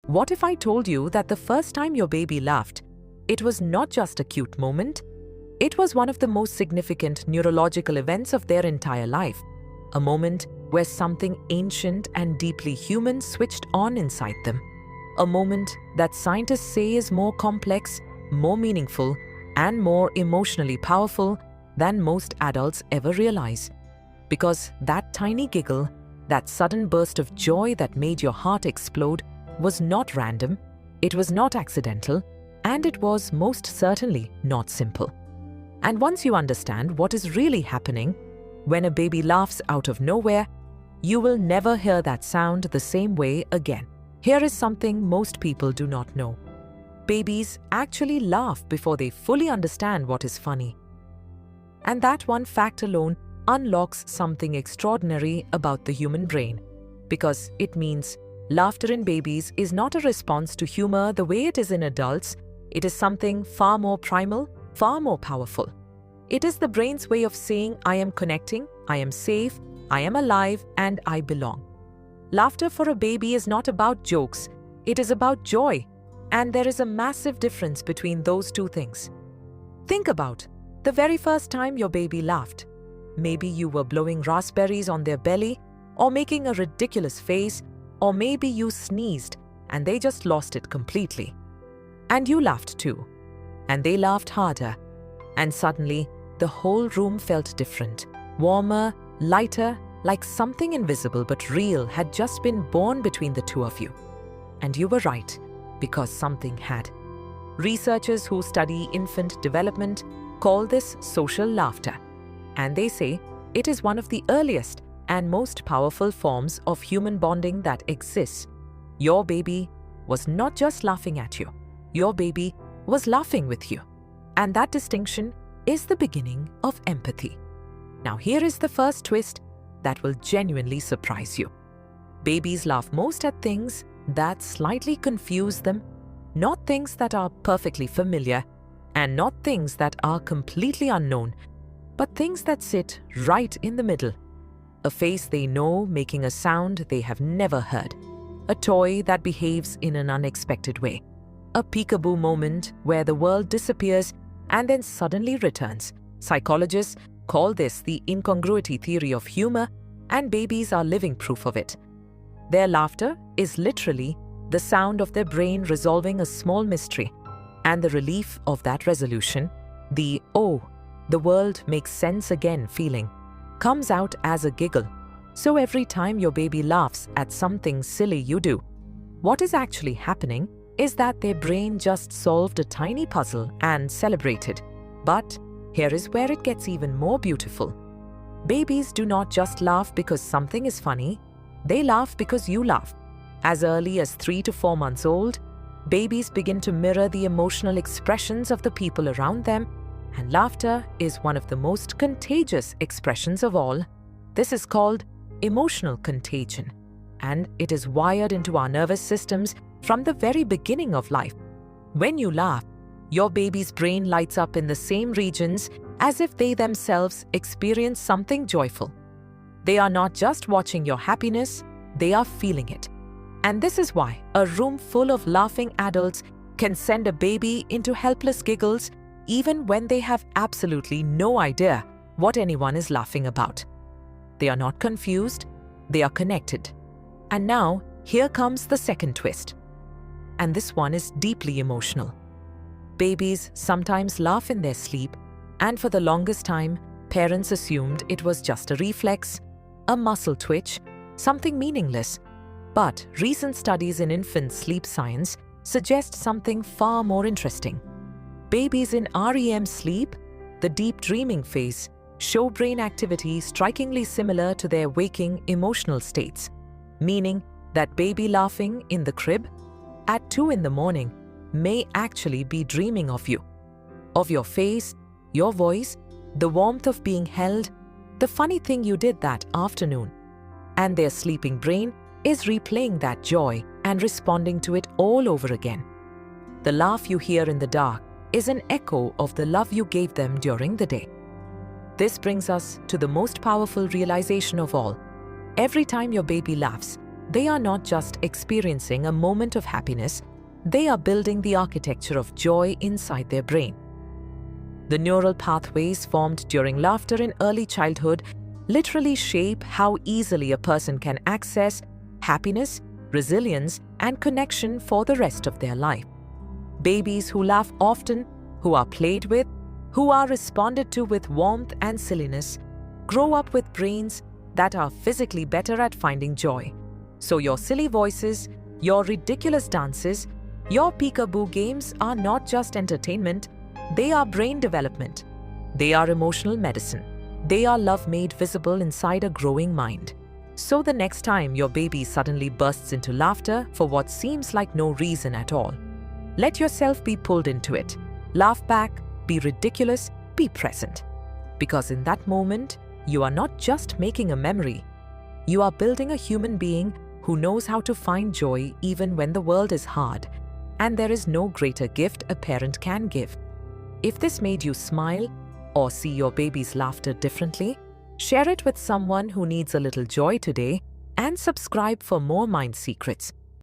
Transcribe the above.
What if I told you that the first time your baby laughed, it was not just a cute moment? It was one of the most significant neurological events of their entire life. A moment where something ancient and deeply human switched on inside them. A moment that scientists say is more complex, more meaningful, and more emotionally powerful than most adults ever realize. Because that tiny giggle, that sudden burst of joy that made your heart explode, was not random, it was not accidental, and it was most certainly not simple. And once you understand what is really happening, when a baby laughs out of nowhere, you will never hear that sound the same way again. Here is something most people do not know. Babies actually laugh before they fully understand what is funny. And that one fact alone unlocks something extraordinary about the human brain, because it means laughter in babies is not a response to humor the way it is in adults. It is something far more primal, far more powerful. It is the brain's way of saying, I am connecting, I am safe, I am alive, and I belong. Laughter for a baby is not about jokes, it is about joy. And there is a massive difference between those two things. Think about the very first time your baby laughed. Maybe you were blowing raspberries on their belly, or making a ridiculous face, or maybe you sneezed and they just lost it completely. And you laughed too. And they laughed harder. And suddenly, the whole room felt different, warmer, lighter, like something invisible but real had just been born between the two of you. And you were right, because something had. Researchers who study infant development call this social laughter. And they say it is one of the earliest and most powerful forms of human bonding that exists. Your baby was not just laughing at you. Your baby was laughing with you. And that distinction is the beginning of empathy. Now here is the first twist that will genuinely surprise you. Babies laugh most at things that slightly confuse them, not things that are perfectly familiar, and not things that are completely unknown, but things that sit right in the middle. A face they know making a sound they have never heard. A toy that behaves in an unexpected way. A peekaboo moment where the world disappears and then suddenly returns. Psychologists call this the incongruity theory of humor, and babies are living proof of it. Their laughter is literally the sound of their brain resolving a small mystery, and the relief of that resolution, the "oh, the world makes sense again" feeling, comes out as a giggle. So every time your baby laughs at something silly you do, what is actually happening is that their brain just solved a tiny puzzle and celebrated. But here is where it gets even more beautiful. Babies do not just laugh because something is funny, they laugh because you laugh. As early as 3 to 4 months old, babies begin to mirror the emotional expressions of the people around them, and laughter is one of the most contagious expressions of all. This is called emotional contagion, and it is wired into our nervous systems from the very beginning of life. When you laugh, your baby's brain lights up in the same regions as if they themselves experience something joyful. They are not just watching your happiness, they are feeling it. And this is why a room full of laughing adults can send a baby into helpless giggles even when they have absolutely no idea what anyone is laughing about. They are not confused, they are connected. And now, here comes the second twist. And this one is deeply emotional. Babies sometimes laugh in their sleep, and for the longest time, parents assumed it was just a reflex, a muscle twitch, something meaningless. But recent studies in infant sleep science suggest something far more interesting. Babies in REM sleep, the deep dreaming phase, show brain activity strikingly similar to their waking emotional states, meaning that baby laughing in the crib at 2 in the morning may actually be dreaming of you, of your face, your voice, the warmth of being held, the funny thing you did that afternoon. And their sleeping brain is replaying that joy and responding to it all over again. The laugh you hear in the dark is an echo of the love you gave them during the day. This brings us to the most powerful realization of all. Every time your baby laughs, they are not just experiencing a moment of happiness, they are building the architecture of joy inside their brain. The neural pathways formed during laughter in early childhood literally shape how easily a person can access happiness, resilience, and connection for the rest of their life. Babies who laugh often, who are played with, who are responded to with warmth and silliness, grow up with brains that are physically better at finding joy. So your silly voices, your ridiculous dances, your peekaboo games are not just entertainment, they are brain development. They are emotional medicine. They are love made visible inside a growing mind. So the next time your baby suddenly bursts into laughter for what seems like no reason at all, let yourself be pulled into it. Laugh back, be ridiculous, be present. Because in that moment, you are not just making a memory. You are building a human being who knows how to find joy even when the world is hard. And there is no greater gift a parent can give. If this made you smile or see your baby's laughter differently, share it with someone who needs a little joy today and subscribe for more Mind Secrets.